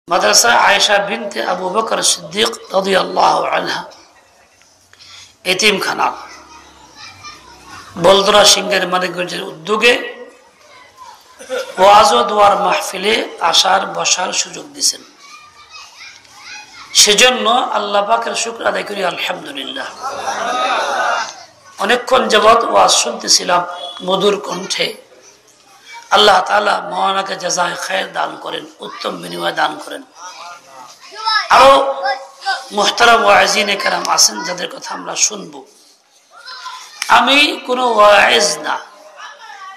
মাদ্রাসা আয়েশা বিনতে আবু বকর সিদ্দিক রাদিয়াল্লাহু আনহা এতিমখানা বলদরা সিংহের মানিকগঞ্জের উদ্যোগে ওয়াজ ও দোয়ার মাহফিলে আসার বসার সুযোগ দিয়েছেন। সেজন্য আল্লাহ পাকের শুকর আদায় করি আলহামদুলিল্লাহ। অনেকক্ষণ যাবৎ ওয়াজ শুনতেছিলাম মধুর কণ্ঠে। আল্লাহ তাআলা মহানাকে জাযায়ে খায়ের দান করেন, উত্তম বিনিময় দান করেন। আরো মুহতারাম ওয়াইজিনে কেরাম আছেন যাদের কথা আমরা শুনবো। আমি কোনো ওয়াইজ না,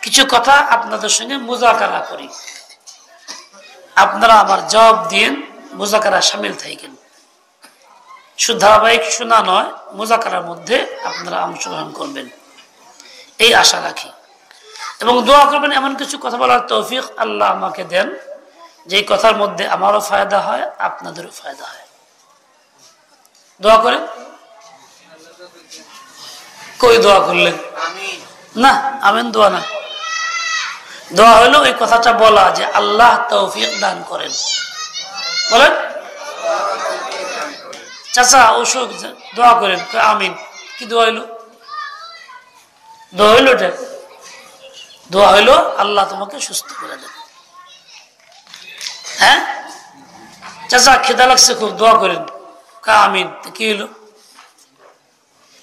কিছু কথা আপনাদের সঙ্গে মুযাকারা করি, আপনারা আমার জবাব দিন, মুযাকারা শামিল থাকেন। শুধু ধারাবাহিক শোনা নয়, মুযাকারার মধ্যে আপনারা অংশগ্রহণ করবেন এই আশা রাখি এবং দোয়া করবেন এমন কিছু কথা বলার তৌফিক আল্লাহ আমাকে দেন যে কথার মধ্যে আমারও ফায়দা হয়, আপনাদেরও ফায়দা হয়। দোয়া করেন। কই দোয়া করলেন? না, আমিন দোয়া না, দোয়া হলো এই কথাটা বলা যে আল্লাহ তৌফিক দান করেন। বলেন চাচা অসুখ, দোয়া করেন। আমিন। কি দোয়া হইলো? দোয়া হইলো এটা, দোয়া হইলো আল্লাহ তোমাকে সুস্থ করে দেন। হ্যাঁ চাচা খিদা লাগছে খুব, দোয়া করেন। আমিন। কি হইলো?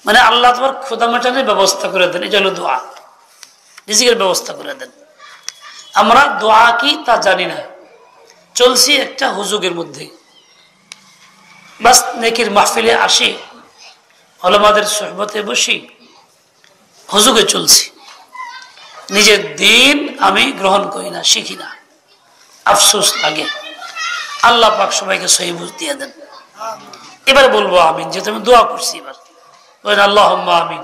মানে আল্লাহ তোমার ক্ষুধা মেটানোর ব্যবস্থা করে দেন, এটা হলো দোয়া, রিজিকের ব্যবস্থা করে দেন। আমরা দোয়া কি তা জানি না, চলছি একটা হুজুগের মধ্যে। বাস নেকির মাহফিলে আসি, ওলামাদের সোহবতে বসি, হুজুগে চলছি। নিজের দিন আমি গ্রহণ করি না, শিখি না, আফসোস লাগে। আল্লাহ পাক সবাইকে সহি বুঝ দিয়ে দেন। এবার বলবো আমিন, যেহেতু আমি দোয়া করছি। এবার বলেন আল্লাহুম্মা আমিন।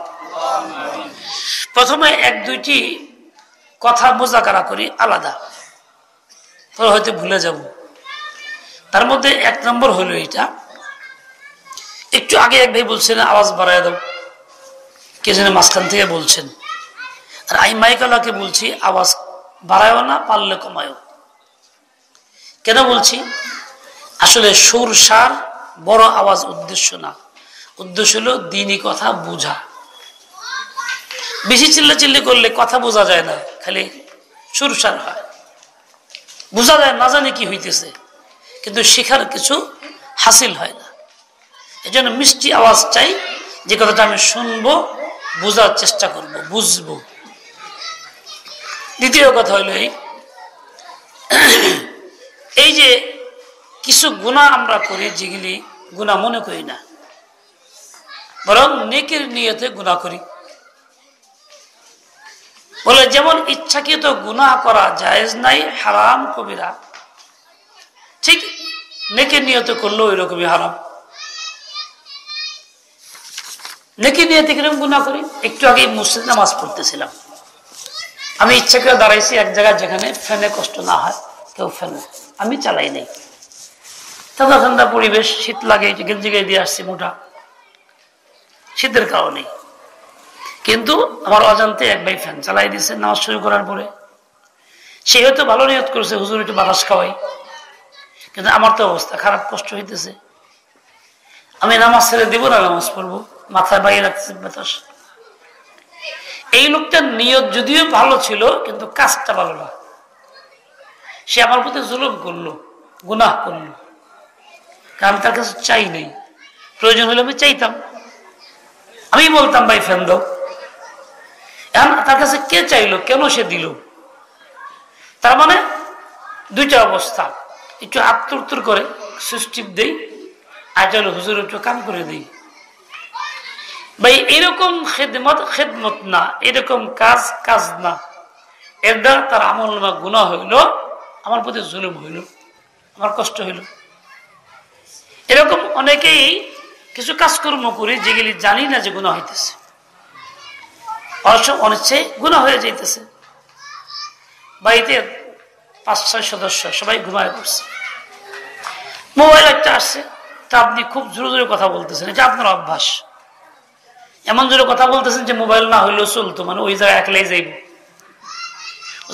প্রথমে এক দুইটি কথা মুযাকারা করি আলাদা, পরে হয়তো ভুলে যাব। তার মধ্যে এক নম্বর হলো এটা, একটু আগে এক ভাই বলছেন আওয়াজ বাড়ায় দাও, কে যেন মাঝখান থেকে বলছেন। আর আমি মাইকালাকে বলছি আওয়াজ বাড়ায়ও না, পারলে কমায়ও। কেন বলছি? আসলে সুর সার বড় আওয়াজ উদ্দেশ্য না, উদ্দেশ্য হলো দ্বীনি কথা বোঝা। বেশি চিল্লাচিল্লি করলে কথা বোঝা যায় না, খালি সুর সার হয়, বোঝা যায় না জানি কি হইতেছে, কিন্তু শেখার কিছু হাসিল হয় না। এই জন্য মিষ্টি আওয়াজ চাই, যে কথাটা আমি শুনবো, বোঝার চেষ্টা করব, বুঝবো। দ্বিতীয় কথা হলো এই যে কিছু গুনাহ আমরা করি, যেগুলি গুনাহ মনে করি না, বরং নেকির নিয়তে গুনাহ করি। বলে যেমন ইচ্ছাকৃত গুনাহ করা জায়েজ নাই, হারাম কবিরা, ঠিক নেকির নিয়তে করলেও ওই রকমই হারাম। নেকির নিয়তে কিরকম গুনাহ করি? একটু আগে মসজিদ নামাজ পড়তেছিলাম, আমি ইচ্ছা করে দাঁড়াইছি এক জায়গায় যেখানে ফ্যানে কষ্ট না হয়, কেউ ফ্যান আমি চালাই নাই, ঠান্ডা ঠান্ডা পরিবেশ, শীত লাগে, গেঞ্জি গায়ে দিয়ে আসছি মোটা, শীতের কারণে। কিন্তু আমার অজান্তে এক ভাই ফ্যান চালাই দিচ্ছে নামাজ শুরু করার পরে। সে হয়তো ভালো নিয়ত করছে, হুজুর একটু বাতাস খাওয়াই, কিন্তু আমার তো অবস্থা খারাপ, কষ্ট হইতেছে। আমি নামাজ ছেড়ে দিব না, নামাজ পড়বো, মাথায় বাইরে রাখতেছে বাতাস। এই লোকটার নিয়ত যদিও ভালো ছিল, কিন্তু কাজটা ভালো না। সে আমার প্রতি জুলুম করলো, গুনাহ করলো, কারণ তার কাছে চাই নেই। প্রয়োজন হলে আমি চাইতাম, আমি বলতাম ভাই ফ্যান দাও। এখন তার কাছে কে চাইলো, কেন সে দিল? তার মানে দুইটা অবস্থা, একটু আত্মুর করে সুস্টিপ দেই, আর চলো হুজুর একটু কাম করে দিই। ভাই এরকম খেদমত না, এরকম কাজ না। এর দ্বারা তার আমল নামা গুনাহ হইল, আমার প্রতি জুলুম হইল, আমার কষ্ট হইল। এরকম অনেকেই কিছু কাজকর্ম করি যেগুলি জানি না যে গুনাহ হইতেছে, অনিচ্ছায় গুনাহ হয়ে যাইতেছে। বাড়িতে 5-6 সদস্য সবাই ঘুমায় পড়ছে, মোবাইল একটা আসছে, তা আপনি খুব জোরে জোরে কথা বলতেছেন, এটা আপনার অভ্যাস। এমন জোরে কথা বলতেছেন যে মোবাইল না হইলেও চলতো, মানে ওই জায়গায় একলাই যাইব।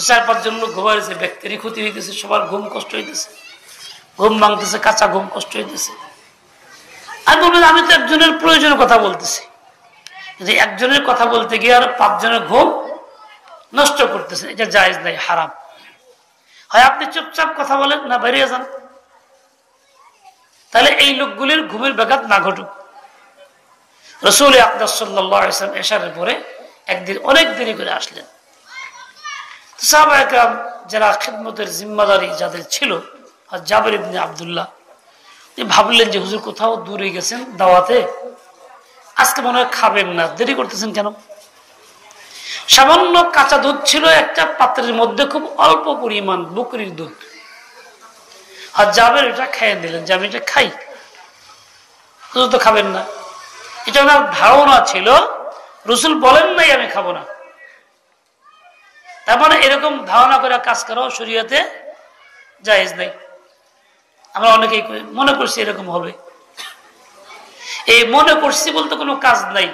4-5 জন লোক ঘুমাইছে, ব্যক্তিরই ক্ষতি হইতেছে, সবার ঘুম কষ্ট হইতেছে। ঘুম ভাঙতেছে, কাঁচা ঘুম, কষ্ট হইতেছে। আমি বলবেন আমি তো একজনের প্রয়োজনের কথা বলতেছি, যে একজনের কথা বলতে গিয়ে আর 5 জনের ঘুম নষ্ট করতেছেন, এটা জায়েজ নাই, হারাম। হয় আপনি চুপচাপ কথা বলেন, না বেরিয়ে যান, তাহলে এই লোকগুলির ঘুমের ব্যাঘাত না ঘটুক। রাসূল আকরাম সাল্লাল্লাহু আলাইহি ওয়াসাল্লাম এশারের পরে একদিন অনেক দেরি করে আসলেন। সাহাবায়ে কেরাম যারা খিদমতের জিম্মাদারি যাদের ছিল, জাবের ইবনে আব্দুল্লাহ, ভাবলেন যে হুজুর কোথাও দূরে গেছেন দাওয়াতে, আজকে মনে হয় খাবেন না, দেরি করতেছেন কেন? সামান্য কাঁচা দুধ ছিল একটা পাত্রের মধ্যে, খুব অল্প পরিমাণ বকরির দুধ। আর জাবের এটা খেয়ে দিলেন যে আমি এটা খাই, হুজুর তো খাবেন না। এটা ওনার ধারণা ছিল, রাসূল বলেন নাই আমি খাবো না। তার মানে এরকম ধারণা করে কাজ করাও শরীয়তে জায়েজ নাই। আমরা অনেকেই মনে করছি এরকম হবে, এই মনে করছি বলতে কোনো কাজ নাই।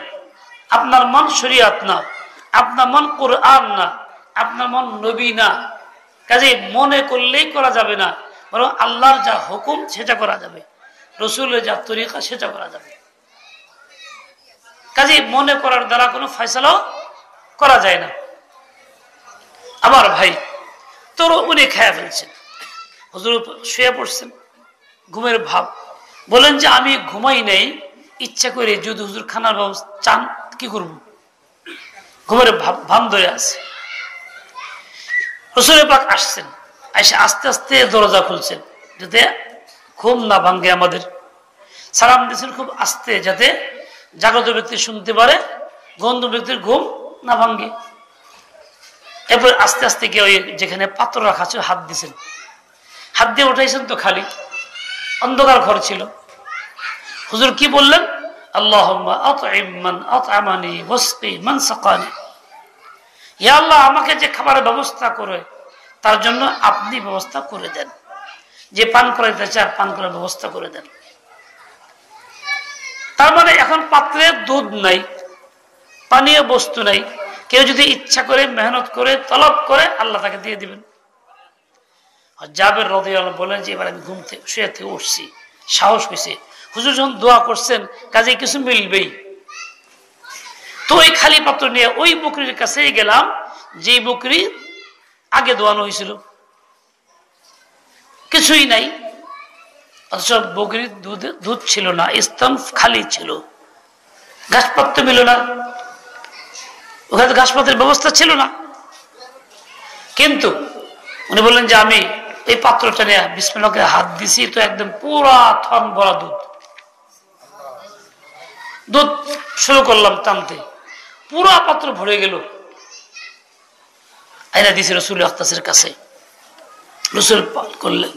আপনার মন শরীয়ত না, আপনার মন কোরআন না, আপনার মন নবী না, কাজে মনে করলেই করা যাবে না, বরং আল্লাহর যা হুকুম সেটা করা যাবে, রাসূলের যা তরিকা সেটা করা যাবে। কাজে মনে করার দ্বারা কোনো ফয়সালাও করা যায় না। আমার ভাই তোর উনি খেয়ে ফেলছেন, হুজুর শুয়ে পড়ছেন, ঘুমের ভাব, বলেন যে আমি ঘুমাই নাই, ইচ্ছা করে যদি হুজুর খানার ব্যবস্থা চান কি করব, ঘুমের ভান ধরে আছে। রাসূল পাক আসছেন, এসে আস্তে আস্তে দরজা খুলছেন যাতে ঘুম না ভাঙ্গে আমাদের। সালাম দিয়েছেন খুব আস্তে, যাতে জাগ্রত ব্যক্তি শুনতে পারে, গন্ধ ব্যক্তির ঘুম না ভাঙ্গে। এরপর আস্তে আস্তে গিয়ে ওই যেখানে পাত্র রাখা ছিল হাত দিয়েছেন, হাত দিয়ে উঠাইছেন তো খালি, অন্ধকার ঘর ছিল। হুজুর কি বললেন? আল্লাহুম্মা আত'ইম মান আত'আমানি ওয়াসকি মান সাকানি। ইয়া আল্লাহ, আমাকে যে খাবারের ব্যবস্থা করে তার জন্য আপনি ব্যবস্থা করে দেন, যে পান করাইতে চায় পান করার ব্যবস্থা করে দেন। তার মানে এখন পাত্রে দুধ নাই, পানীয় বস্তু নাই, কেউ যদি ইচ্ছা করে মেহনত করে তলব করে আল্লাহ তাকে দিয়ে দিবেন। জাবের রাদিয়াল্লাহু বলেন যে এবার আমি ঘুম থেকে শুয়ে থেকে উঠছি, সাহস হয়েছে, হুজুর যখন দোয়া করছেন কাজে কিছু মিলবেই। তো ওই খালি পাত্র নিয়ে ওই বকরির কাছেই গেলাম, যে বকরি আগে দোয়ানো হয়েছিল, কিছুই নাই, অথচ বকরির দুধ ছিল না, স্তন খালি ছিল, ঘাসপাত্র মিল না, ওখানে ঘাসপাতের ব্যবস্থা ছিল না। কিন্তু উনি বললেন যে আমি এই পাত্রটা নিয়ে বিসমিল্লাহ করে হাত দিছি, তো একদম পুরা থন ভরা দুধ, দুধ শুরু করলাম টানতে, পুরা পাত্র ভরে গেল। আইনা দিয়েছে রাসূল আকরামের কাছে, রাসূল পান করলেন,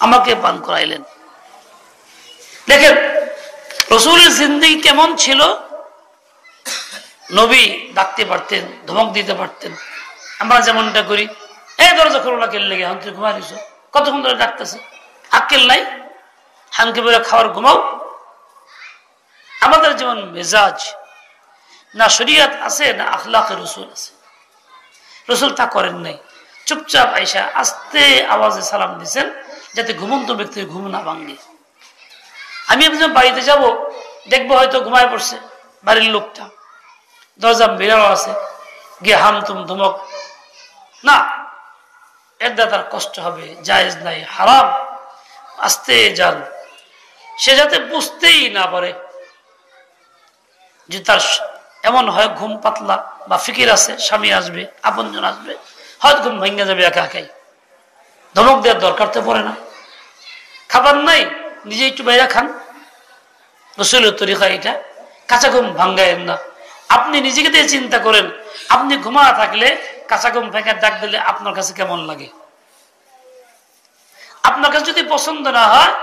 আমাকে পান করাইলেন। দেখেন রাসূলের জিন্দেগি কেমন ছিল, নবী ডাকতে পারতেন, ধমক দিতে পারতেন। আমরা যেমনটা করি, এই দরজা খোলো না, কেন লেগে হানকে ঘুমাই দিছো, কতক্ষণ ধরে ডাকতেছে, আক্কেল নাই, হানকে বেরো খাওয়ার ঘুমাও। আমাদের যেমন মেজাজ, না শরীয়ত আছে না আখলাকে রাসূল আছে, রাসূল তা করেন নাই। চুপচাপ আইসা আস্তে আওয়াজে সালাম দিয়েছেন, যাতে ঘুমন্ত ব্যক্তির ঘুম না ভাঙ্গে। আমি একজন বাড়িতে যাব, দেখবো হয়তো ঘুমায় পড়ছে বাড়ির লোকটা, দরজা বেরানো আছে, গিয়ে হামতুম ধমক, না, এর দ্বারা তার কষ্ট হবে, জায়েজ নাই, হারাম। আস্তে যান, সে যাতে বুঝতেই না পারে যে তার এমন হয় ঘুম পাতলা বা ফিকির আছে, স্বামী আসবে, আপনজন আসবে, হয়তো ঘুম ভেঙে যাবে একা একাই, ধমক দেওয়ার দরকার তো পড়ে না। খাবার নাই, নিজে একটু বাইরে খান, রাসূলের তরিকা এটা, কাঁচা ঘুম ভাঙ্গায়েন না। আপনি নিজেকে দিয়ে চিন্তা করেন, আপনি ঘুমা থাকলে কাঁচা ঘুম ভেঙে ডাক দিলে আপনার কাছে কেমন লাগে? আপনার কাছে যদি পছন্দ না হয়,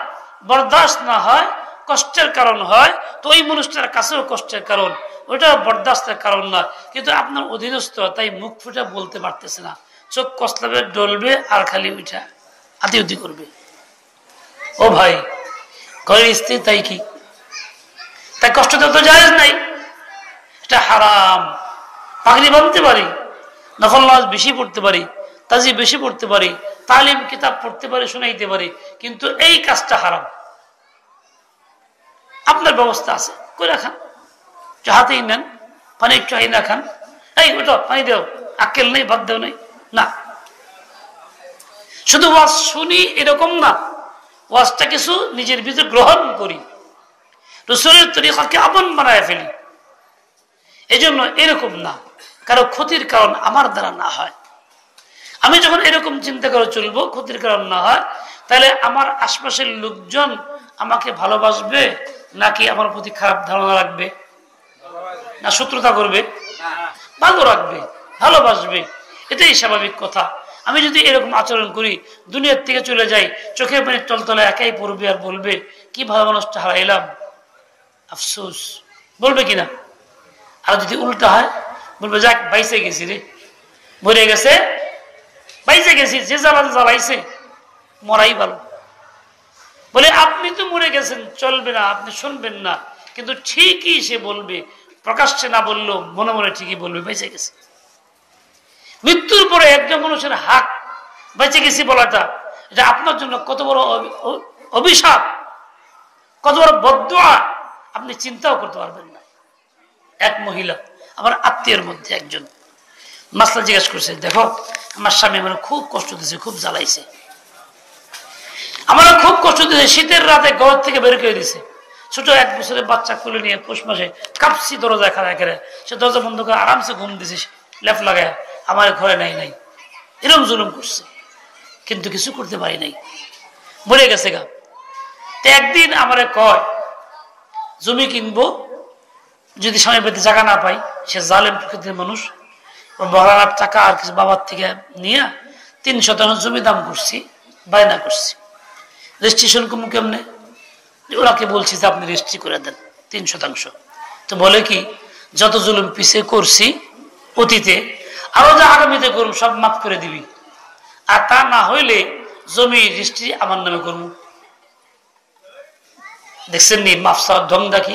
বরদাস্ত না হয়, কষ্টের কারণ হয়, তো ওই মানুষটার কাছেও কষ্টের কারণ, ওইটা বরদাস্তের কারণ না। কিন্তু আপনার অধীনস্থ, তাই মুখ ফুটে বলতে পারতেছে না, চোখ কসলাবে, ডলবে, আর খালি ওইটা আতি উতি করবে। ও ভাই, ঘরের স্ত্রী তাই কি, তাই কষ্ট দেওয়া তো জায়েজ নাই, এটা হারাম। পাগড়ি বাঁধতে পারি, নফল নামাজ বেশি পড়তে পারি, তাজি বেশি পড়তে পারি, তালিম কিতাব পড়তে পারি, শোনাইতে পারি, কিন্তু এই কাজটা হারাম। আপনার ব্যবস্থা আছে, করে খান, হাতেই নেন, পানি একটু আইনা খান, এই ওটা পানি দেও, আক্কেল নেই, বাদ দেও নেই, না। শুধু ওয়াজ শুনি এরকম না, ওয়াজটা কিছু নিজের ভিতরে গ্রহণ করি, রাসূলের তরিকাকে আপন বানায় ফেলি। এই জন্য এরকম না, কারো ক্ষতির কারণ আমার দ্বারা না হয়। আমি যখন এরকম চিন্তা করে চলবো, ক্ষতির কারণ না হয়, তাহলে আমার আশপাশের লোকজন আমাকে ভালোবাসবে নাকি আমার প্রতি খারাপ ধারণা রাখবে, না শত্রুতা করবে? ভালো রাখবে, ভালোবাসবে, এটাই স্বাভাবিক কথা। আমি যদি এরকম আচরণ করি, দুনিয়ার থেকে চলে যাই, চোখের পানি তলতলে একাই পড়বে আর বলবে কি ভালো মানুষটা হারাইলাম, আফসোস, বলবে কিনা? আর যদি উল্টা হয়, বলবে যাক বাইসে গেছি রে, মরে গেছে, বাইসে গেছি, যে জ্বালাতে জ্বালাইছে মরাই ভালো। বলে আপনি তো মরে গেছেন, চলবে না, আপনি শুনবেন না, কিন্তু ঠিকই সে বলবে, প্রকাশ্যে না বললেও মনে মনে ঠিকই বলবে বেঁচে গেছে। মৃত্যুর পরে একজন মানুষের হাক বেঁচে গেছি বলাটা, এটা আপনার জন্য কত বড় অভিশাপ, কত বড় বদদুয়া, আপনি চিন্তাও করতে পারবেন না। এক মহিলা আমার আত্মীয়ের মধ্যে একজন মাসলা জিজ্ঞাসা করছে, দেখো আমার স্বামী আমার খুব কষ্ট দিয়েছে, খুব জ্বালাইছে, আমারও খুব কষ্ট দিয়েছে, শীতের রাতে ঘর থেকে বের করে দিছে, ছোট 1 বছরের বাচ্চা কোলে নিয়ে পৌষ মাসে কাঁপছি, দরজা খাড়া করে, সে দরজা বন্ধ করে আরামসে ঘুম দিছে, লেপ লাগায়, আমার ঘরে নাই নাই, এরকম জুলুম করছে, কিন্তু কিছু করতে পারি নাই, মরে গেছে গা। তো একদিন আমারে কয় জমি কিনবো, যদি স্বামী পেতে জায়গা না পাই, সে জালেম প্রকৃতির মানুষ, বড়ার টাকা আর কিছু বাবার থেকে নিয়ে 3% জমি দাম করছি, বায়না করছি, রেজিস্ট্রেশন কমু কেমনে, ওনাকে বলছি যে আপনি রেজিস্ট্রি করে দেন 3%। তো বলে কি, যত জুলুম পিছিয়ে করছি অতীতে, আরো যা আগামীতে করুন সব মাফ করে দিবি, আর তা না হইলে জমি রেজিস্ট্রি আমার নামে করবো। দেখছেন নি মাফসার ঢংটা কি,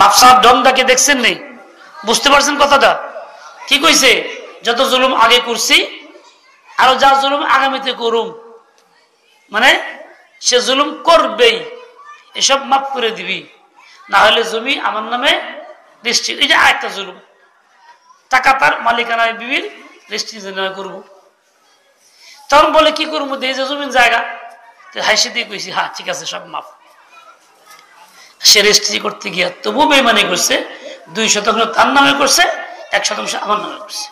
মাফসার ঢংটা কি দেখছেন নি? বুঝতে পারছেন কথাটা কি কইছে? যত জুলুম আগে করছি আরো যা জুলুম আগামীতে করুম, মানে সে জুলুম করবেই, এসব মাফ করে দিবি, না হলে জমি আমার নামে রেজিস্ট্রি, এই যে আরেকটা জুলুম, টাকা তার মালিকানায় বিবির রেজিস্ট্রি করবো। তখন বলে কি করবো, এই যে জমিন জায়গা, হাসি দিয়ে কইছি হ্যাঁ ঠিক আছে সব মাফ। সে রেজিস্ট্রি করতে গিয়া তবু বেইমানি করছে, 2% তার নামে করছে, 1% আমার নামে করছে।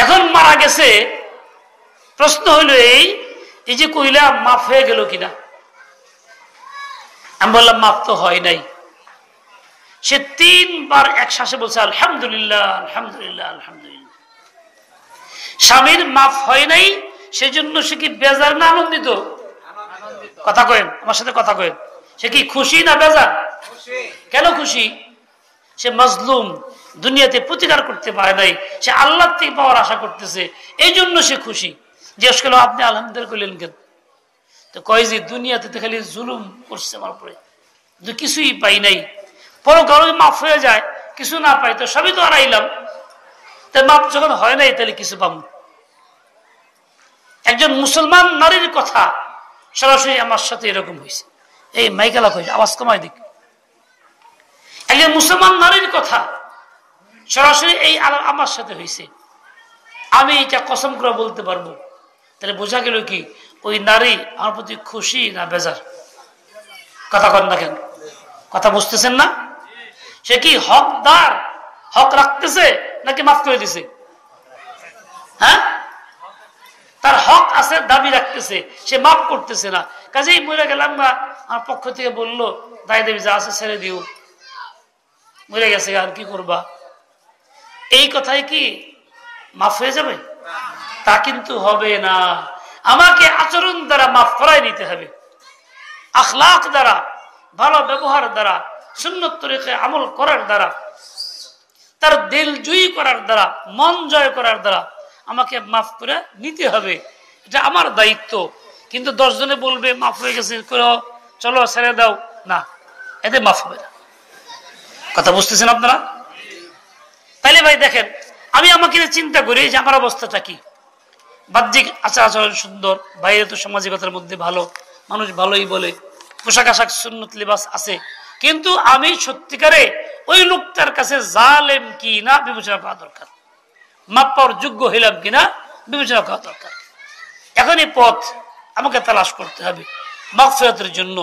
এখন মারা গেছে, প্রশ্ন হইল এই যে কইলা মাফ হয়ে গেল কিনা? আমি বললাম মাফ তো হয় নাই। সে 3 বার এক শ্বাসে বলছে আলহামদুলিল্লাহ আলহামদুলিল্লাহ আলহামদুলিল্লাহ। স্বামীর মাফ হয় নাই, সেজন্য সে কি বেজার না আনন্দিত? কথা কয়েন, আমার সাথে কথা কয়েন, সে কি খুশি না বেজার? কেন খুশি? সে মাজলুম, দুনিয়াতে প্রতিকার করতে পারে নাই, সে আল্লাহ থেকে পাওয়ার আশা করতেছে, এই জন্য সে খুশি। জিজ্ঞেস করলো আপনি আলহামদুলিল্লাহ করলেন কেন? তো কয় যে দুনিয়াতে তো খালি জুলুম করছে আমার উপরে, কিছুই পাই নাই, পরকালে মাফ হয়ে যায়, কিছু না পাই তো সবই তো হারাইলাম, তাই মাফ যখন হয় নাই তাহলে কিছু পাবো। একজন মুসলমান নারীর কথা সরাসরি আমার সাথে এরকম হয়েছে, এই মাইকালা কইছে আওয়াজ কমাই দিক। একজন মুসলমান নারীর কথা সরাসরি এই আমার সাথে হয়েছে, আমি এটা কসম করে বলতে পারবো। তাহলে বোঝা গেল কি, ওই নারী আমার প্রতি খুশি না বেজার? কথা কন না কেন? কথা বুঝতেছেন না? সে কি হকদার, হক রাখতেছে নাকি মাফ করে দিছে? হ্যাঁ, তার হক আছে, দাবি রাখতেছে, সে মাফ করতেছে না। কাজেই মরে গেলাম না, আমার পক্ষ থেকে বললো দায় দেবী যা আছে ছেড়ে দিও, মরে গেছে আর কি করবা, এই কথাই কি মাফ হয়ে যাবে? তা কিন্তু হবে না। আমাকে আচরণ দ্বারা মাফ করাই নিতে হবে, আখলাক দ্বারা, ভালো ব্যবহার দ্বারা, সুন্নত তরিকায় আমল করার দ্বারা, তার দিল জয়ী করার দ্বারা, মন জয় করার দ্বারা আমাকে মাফ করে নিতে হবে, এটা আমার দায়িত্ব। কিন্তু 10 জনে বলবে মাফ হয়ে গেছে, চলো ছেড়ে দাও, না, এতে মাফ হবে না। কথা বুঝতেছেন আপনারা? তাইলে ভাই দেখেন, আমি আমাকে চিন্তা করি যে আমার অবস্থাটা কি। বাহ্যিক আচার আচরণ সুন্দর, বাইরে তো সামাজিকতার মধ্যে ভালো, মানুষ ভালোই বলে, পোশাক আশাক সুন্নত লিবাস আছে, কিন্তু আমি সত্যিকারে ওই লোকটার কাছে জালেম কি না বিবেচনা করা দরকার, মাপ পাওয়ার যোগ্য হইলাম কিনা বিবেচনা করা দরকার। এখনই পথ আমাকে তালাশ করতে হবে মাগফিরাতের জন্য,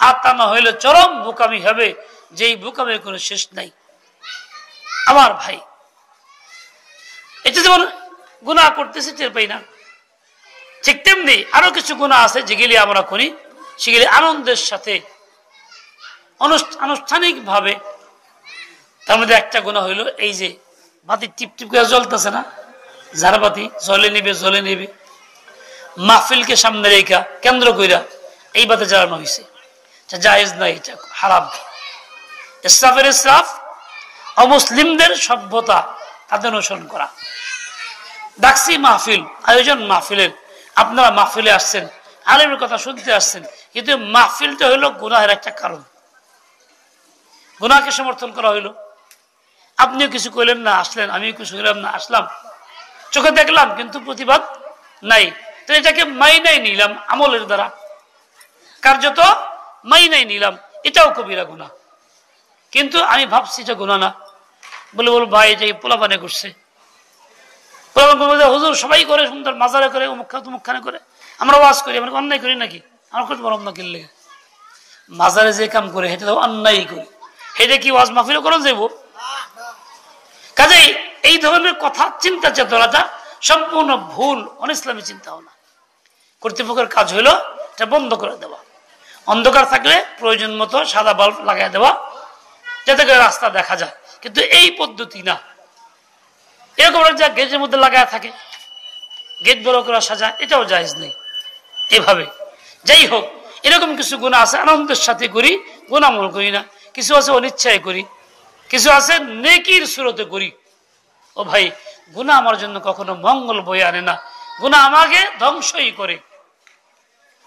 আর তা না হইলে চরম বোকামি হবে, যেই বোকামির কোনো শেষ নাই। আমার ভাই, এটা যেমন গুনাহ করতেছি টের পাই না, ঠিক তেমনি আরো কিছু গুনাহ আছে যেগুলি আমরা করি, সেগুলি আনন্দের সাথে আনুষ্ঠানিক ভাবে। তার মধ্যে একটা গুনাহ হইল এই যে বাতি টিপ টিপ করে জ্বলতেছে না, ঝাড়বাতি জ্বলে নেবে, মাহফিলকে সামনে রেখা কেন্দ্র কইরা এই বাতি জ্বালানো হয়েছে, জায়েজ নাই, এটা হারাম। ইসরাফের ইসরাফ, অমুসলিমদের সভ্যতা, তাদের অনুসরণ করা। ডাকছি মাহফিল, আয়োজন মাহফিলের, আপনারা মাহফিলে আসছেন, আলেমের কথা শুনতে আসছেন, কিন্তু মাহফিলটা হইল গুনাহের একটা কারণ। গুনাহকে সমর্থন করা হইল, আপনিও কিছু কইলেন না, আসলেন, আমিও কিছু হইলাম না, আসলাম, চোখে দেখলাম কিন্তু প্রতিবাদ নাই, তো এটাকে মাইনাই নিলাম আমলের দ্বারা, কার্যত মাইনাই নিলাম, এটাও কবিরা গুনাহ। কিন্তু আমি ভাবছি এটা গুনাহ না, বলে ভাই এটা পোলাপানে করছে, হুজুর সবাই করে, সুন্দর মাজারে করে, অমুকখানে করে, আমরা ওয়াজ করি, আমরা অন্যায় করি নাকি? আমার খুব বড় অন্যায় কিনলে মাজারে যে কাম করে সেটা তো অন্যায় করি, সেটা কি ওয়াজ মাহফিলও করা যাইব? কাজেই এই ধরনের কথা, চিন্তা চেতনাটা সম্পূর্ণ ভুল, অনিসলামী চিন্তা ভাবনা। কর্তৃপক্ষের কাজ হইল এটা বন্ধ করে দেওয়া, অন্ধকার থাকলে প্রয়োজন মতো সাদা বাল্ব লাগাই দেওয়া, যাতে করে রাস্তা দেখা যায়, কিন্তু এই পদ্ধতি না। এরকম যা গেটের মধ্যে লাগায় থাকে, গেট বড় করা সাজা, এটাও জায়েজ নেই। এভাবে যাই হোক, এরকম কিছু গুনাহ আছে আনন্দের সাথে করি, গুনাহ মনে করি না, কিছু আছে অনিচ্ছায় করি, কিছু আছে নেকির সুরতে করি। ও ভাই, গুনাহ আমার জন্য কখনো মঙ্গল বয়ে আনে না, গুনাহ আমাকে ধ্বংসই করে,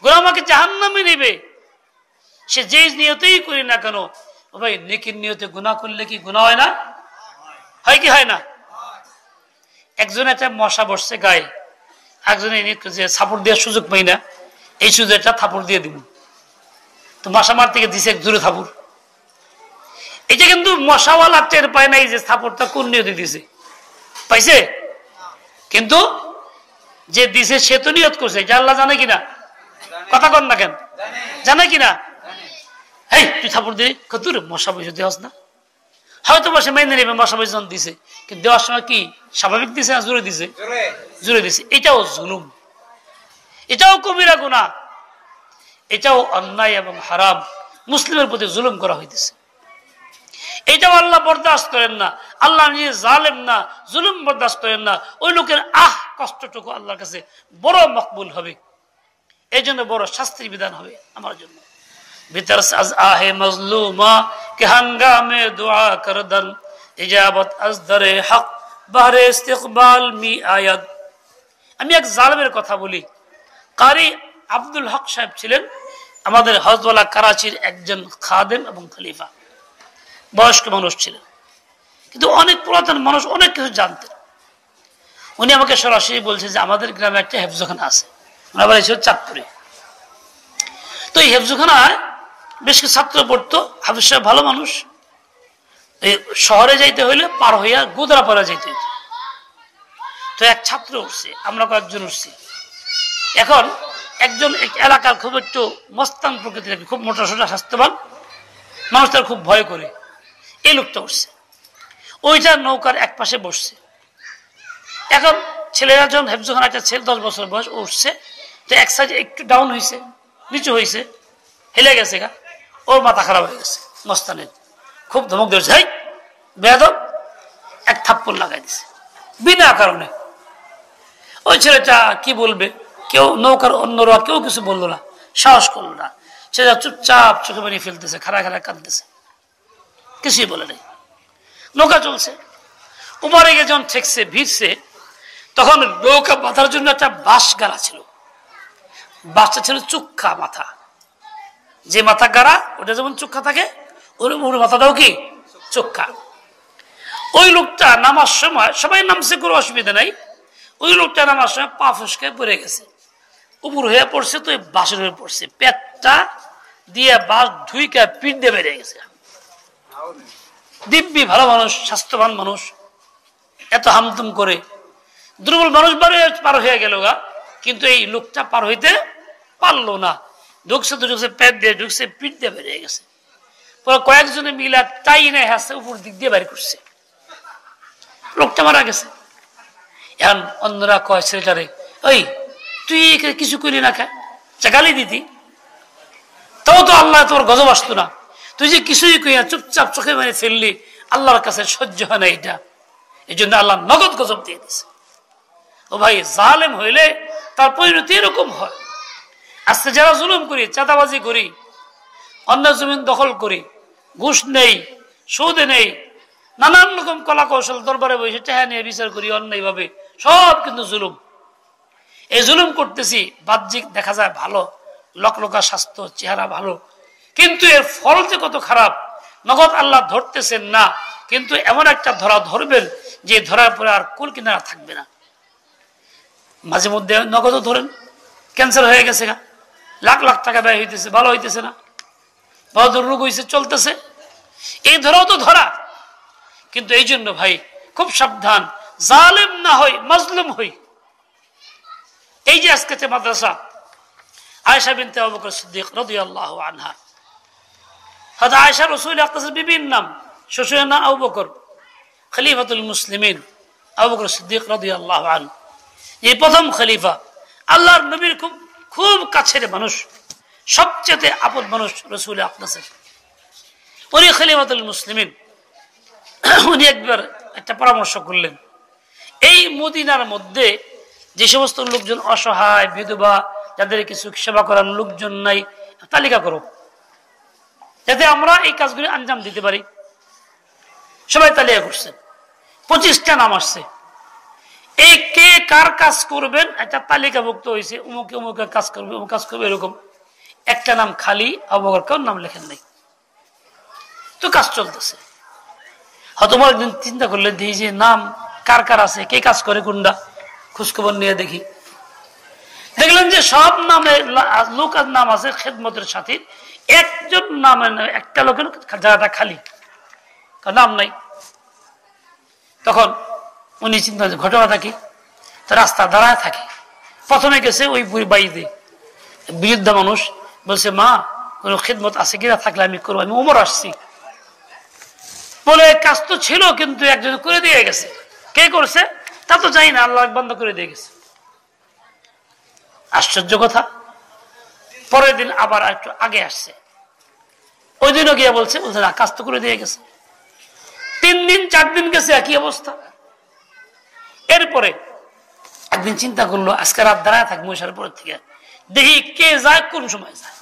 গুনাহ আমাকে জাহান্নামে নেবে, সে যে নিয়তেই করি না কেন। ও ভাই, নেকির নিয়তে গুনাহ করলে কি গুনাহ হয় না? হয় কি হয় না? একজন একটা মশা বসছে গায়ে, একজনে থাপড় দেওয়ার সুযোগ পাই না, এই সুযোগটা থাপড় দিয়ে দিব, তো মশা মার থেকে দিছে এক জোরে থাপড়, এটা কিন্তু মশাওয়ালা টের পায় নাই যে থাপড়টা কোন নিয়তে দিছে, পাইছে? কিন্তু যে দিছে সে তো নিয়ত করছে, এটা আল্লাহ জানে কিনা? কথা কন না কেন? জানে কিনা? এই তুই থাপড় দিলি, কত মশা বসে দেওয়াস না, হয়তো বসে মেনে নেবে মশা বসে দিছে, কিন্তু দেওয়ার সময় কি স্বাভাবিক দিছে না জোরে দিছে? জোরে দিছে। এটাও জুলুম, এটাও কবিরা গুনাহ, এটাও অন্যায় এবং হারাম, মুসলিমের প্রতি জুলুম করা হইতেছে। এটাও আল্লাহ বরদাস্ত করেন না, আল্লাহ নিজে জালেম না, জুলুম বরদাস্ত করেন না। ওই লোকের কষ্টটুকু আল্লাহর কাছে বড় মকবুল হবে, এই জন্য বড় শাস্তির বিধান হবে আমার জন্য। ভিতর আজ আহে মজলুমা কে হাঙ্গামে দুআ করদন, ইজাবত আজ দরে হক বাহরে ইস্তিকবাল মি আয়াত। আমি এক জালেমের কথা বলি। কারি আব্দুল হক সাহেব ছিলেন আমাদের হজওয়ালা করাচির একজন খাদেম এবং খলিফা, বয়স্ক মানুষ ছিলেন, কিন্তু অনেক পুরাতন মানুষ, অনেক কিছু জানতেন। উনি আমাকে সরাসরি বলছে যে আমাদের গ্রামে একটা হেফজখানা আছে, ওনার বাড়ি ছিল চাঁদপুরে। তো এই হেফজখানায় বেশ কিছু ছাত্র পড়তো, হাফিজ সাহেব ভালো মানুষ, শহরে যাইতে হইলে পার হইয়া গোদরাপাড়া যাইতে হইত। তো এক ছাত্র উঠছে, আমরা কয়েকজন উঠছি। এখন একজন এলাকার খুব একটু মস্তান প্রকৃতির, খুব মোটা সোটা স্বাস্থ্যবান মানুষ, তার খুব ভয় করে, এই লোকটা উঠছে, ওইটা নৌকার এক পাশে বসছে। এখন ছেলেরা যখন হেফজখানা, একটা ছেলে 10 বছর বয়স উঠছে, তো এক সাইড একটু ডাউন হয়েছে, নিচু হয়েছে, হেলে গেছে গা, ওর মাথা খারাপ হয়ে গেছে। মস্তানের খুব ধমক দিয়েছে, হাই বেয়াদব, এক থাপ্পড় লাগাই দিছে বিনা কারণে। ওই ছেলেটা কি বলবে, কেউ নৌকার অন্যরা কেউ কিছু বললো না, সাহস করলো না। ছেলেটা চুপচাপ চোখে বানিয়ে ফেলতেছে, খাড়া খাড়া কাঁদতেছে, কিছুই বলে নেই। নৌকা চলছে, উমারে গিয়ে যখন ঠেকছে, ভিড়ছে, তখন নৌকা বাঁধার জন্য একটা বাঁশ গাড়া ছিল, বাঁশটা ছিল চুক্ষা মাথা, যে মাথা গাড়া ওটা যেমন চুক্ষা থাকে, ওর মাথাটাও কি চুক্ষা। ওই লোকটা নামার সময়, সবাই নামছে, কোনো অসুবিধা নাই, ওই লোকটা নামার সময় পা ফসকে পড়ে গেছে, উপর হয়ে পড়ছে, তো বাঁশের হয়ে পড়ছে, পেটটা দিয়ে বাঁশ ধুইকা পিঠ দিয়ে বেরিয়ে গেছে। দিব্যি ভালো মানুষ, স্বাস্থ্যবান মানুষ, এত হামতুম করে দুর্বল মানুষ পার হয়ে গেল গা, কিন্তু এই লোকটা পার হইতে পারলো না। ঢুকছে তো ঢুকছে, পেট দিয়ে ঢুকছে, পিঠ দিয়ে বেরিয়ে গেছে। পরে কয়েকজনে মিলা টাই নাই হাসছে, উপর দিক দিয়ে বের করছে, লোকটা মারা গেছে। এখন অন্যরা কয় ছেলেটারে, ওই তুই কিছু করি না, খায় গালি দিতি, তাও তো আল্লাহ তোর গজব আসতো না, তুই যে কিছুই কই না, চুপচাপ চোখে মেরে ফেললি, আল্লাহর কাছে সহ্য হয় না এটা, এই জন্য আল্লাহ নগদ গজব দিয়ে দিছে। ও ভাই, জালেম হইলে তার পরিণতি এরকম হয়। আজকে যারা জুলুম করি, চাঁদাবাজি করি, অন্য জমিন দখল করি, ঘুষ নেই, সুদে নেই, নানান রকম কলা কৌশল দরবারে বসে টেহা নিয়ে বিচার করি অন্যায় ভাবে, সব কিন্তু জুলুম। এই জুলুম করতেছি, বাহ্যিক দেখা যায় ভালো, লকলকা স্বাস্থ্য, চেহারা ভালো, কিন্তু এর ফল যে কত খারাপ, নগদ আল্লাহ ধরতেছেন না, কিন্তু এমন একটা ধরা ধরবেন যে ধরার পরে আর কুল কিনারা থাকবে না। মাঝে মধ্যে নগদও ধরেন, ক্যান্সার হয়ে গেছে, লাখ লাখ টাকা ব্যয় হইতেছে, ভালো হইতেছে না, বড় রোগ হয়েছে, চলতেছে, এই ধরাও তো ধরা। কিন্তু এই জন্য ভাই খুব সাবধান, জালেম না হই, মাজলুম হই। এই যে আজকে মাদ্রাসা, আয়েশা বিনতে আবু বকর সিদ্দিক রাদিয়াল্লাহু আনহা, হযরত আয়েশা রাসূল আকরামের বিবির নাম, শ্বশুরের নাম আবু বকর, খলিফাতুল মুসলিমিন আবু বকর সিদ্দিক রাদিয়াল্লাহু আনহু, এই প্রথম খলিফা, আল্লাহর নবীর খুব খুব কাছের মানুষ, সবচেয়ে আপন মানুষ রাসূল আকরামের। উনি খলিফাতুল মুসলিমিন, উনি একবার একটা পরামর্শ করলেন, এই মদিনার মধ্যে যে সমস্ত লোকজন অসহায়, বিধবা, যাদের কিছু সেবা করার লোকজন নাই, তালিকা করো, যাতে আমরা এই কাজগুলি আঞ্জাম দিতে পারি। সবাই তালিকা করছেন, 25টা নাম আসছে। এই কে কার কাজ করবেন একটা তালিকাভুক্ত হয়েছে, অমুকে অমুকে কাজ করবে, অমুক কাজ করবে, এরকম একটা নাম খালি, আবু বকর কার নাম লেখেন নাই, তো কাজ চলতেছে। হয়তো একদিন চিন্তা করলেন, দেখি যে নাম কার কার আছে, কে কাজ করে কোনটা, খোঁজখবর নিয়ে দেখি, দেখলেন যে সব নামে লোকের নাম আছে খেদমতের সাথে, একজন নামে একটা লোকের জায়গাটা খালি, নাম নাই। তখন উনি চিন্তা, ঘটনাটা কি, তো রাস্তা দাঁড়ায় থাকে, প্রথমে গেছে ওই বাড়িতে, বৃদ্ধা মানুষ বলছে, মা কোন খেদমত আছে কিনা, থাকলে আমি করবো, আমি ওমর আসছি বলে। কাজ তো ছিল, কিন্তু একজন করে দিয়ে গেছে, কে করছে তা তো জানি না, আল্লাহ বন্ধ করে দিয়ে গেছে। আশ্চর্য কথা, পরের দিন আবার একটু আগে আসছে, ওই দিনও গিয়ে বলছে না, কাজ তো করে দিয়ে গেছে। 3 দিন 4 দিন গেছে, একই অবস্থা। এরপরে একদিন চিন্তা করলো, আজকে রাত দাঁড়ায় থাকবো, ইশারার পর থেকে দেখি কে যায়, কোন সময় যায়।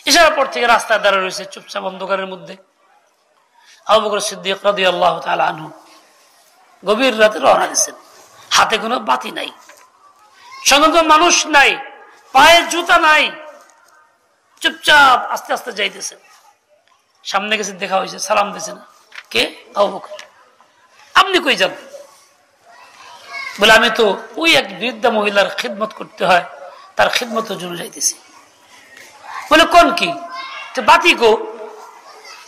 ইশারার পর থেকে রাস্তায় দাঁড়িয়ে রয়েছে চুপচাপ অন্ধকারের মধ্যে। আবু বকর সিদ্দিক রাদিয়াল্লাহু তাআলা আনহু গভীর রাতে রওনা দিয়েছেন, হাতে কোনো বাতি নাই, সঙ্গে কোনো মানুষ নাই, পায়ে জুতা নাই, চুপচাপ আস্তে আস্তে যাইতেছেন। সামনে গেছে, দেখা হয়েছে, সালাম দিয়েছে না, কে? আবু বকর। আপনি কই যান? বলে আমি তো ওই এক বৃদ্ধা মহিলার খিদমত করতে হয়, তার খিদমতের জন্য যাইতেছি। বলে কোন কি? তো বাতি কো?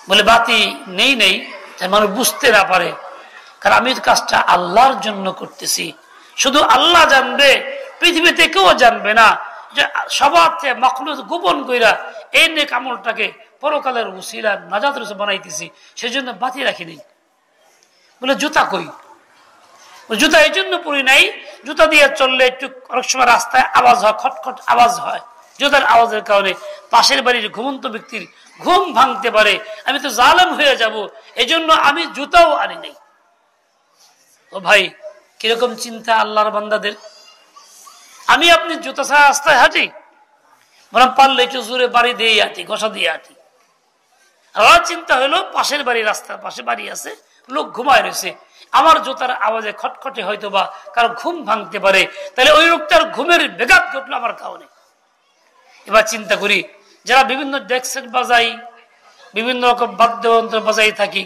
বলে বাতি নেই, মানুষ বুঝতে না পারে, কারণ আমি কাজটা আল্লাহর জন্য করতেছি, শুধু আল্লাহ জানবে, পৃথিবীতে কেউ জানবে না, যে সবার থেকে মাখলুক গোপন কইরা এই নেক আমলটাকে পরকালের উসিলা নাজাত রসে বানাইতেছি, সেই জন্য বাতি রাখি নেই। বলে জুতা কই? জুতা এই জন্য পরি নাই, জুতা দিয়ে চললে একটু অনেক সময় রাস্তায় আওয়াজ হয়, খটখট আওয়াজ হয়, জুতার আওয়াজের কারণে পাশের বাড়ির ঘুমন্ত ব্যক্তির ঘুম ভাঙতে পারে, আমি তো জালেম হয়ে যাব, এই জন্য আমি জুতাও আনি নাই। ও ভাই, কিরকম চিন্তা আল্লাহর বান্দাদের। আমি আপনি জুতা ছাড়া রাস্তায় হাঁটি, বরং পারলে একটু জোরে বাড়ি দিয়ে হাঁটি, ঘষা দিয়ে হাঁটি। আমার চিন্তা হলো পাশের বাড়ি, রাস্তার পাশে বাড়ি আছে, লোক ঘুমায় রয়েছে, আমার জুতার আওয়াজে খটখটে হয়তো বা কারো ঘুম ভাঙতে পারে, তাহলে ওই লোকটার ঘুমের বেঘাত ঘটলো আমার কারণে। এবার চিন্তা করি, যারা বিভিন্ন ডেস্ক বাজাই, বিভিন্ন রকম বাদ্যযন্ত্র বাজাই থাকি,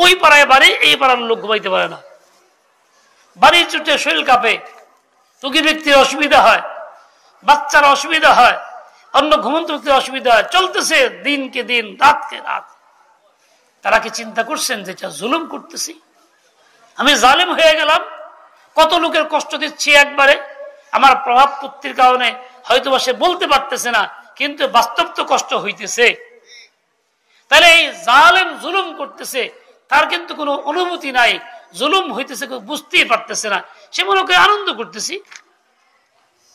ওই পাড়ায় বাড়ি, এই পাড়ার লোক ঘুমাইতে পারে না, বাড়ি চুটে শরীর কাঁপে, রোগী ব্যক্তির অসুবিধা হয়, বাচ্চার অসুবিধা হয়, অন্য ঘুমন্ত ব্যক্তির অসুবিধা হয়, চলতেছে দিনকে দিন, রাতকে রাত। তারা কি চিন্তা করছেন যে এটা জুলুম করতেছি, আমি জালেম হয়ে গেলাম, কত লোকের কষ্ট দিচ্ছি একবারে, আমার প্রভাব পুত্তির কারণে হয়তো সে বলতে পারতেছে না, কিন্তু বাস্তব তো কষ্ট হইতেছে। তাহলে এই জালেম জুলুম করতেছে, তার কিন্তু কোনো অনুভূতি নাই, জুলুম হইতেছে কেউ বুঝতেই পারতেছে না, সে মনে করে আনন্দ করতেছি।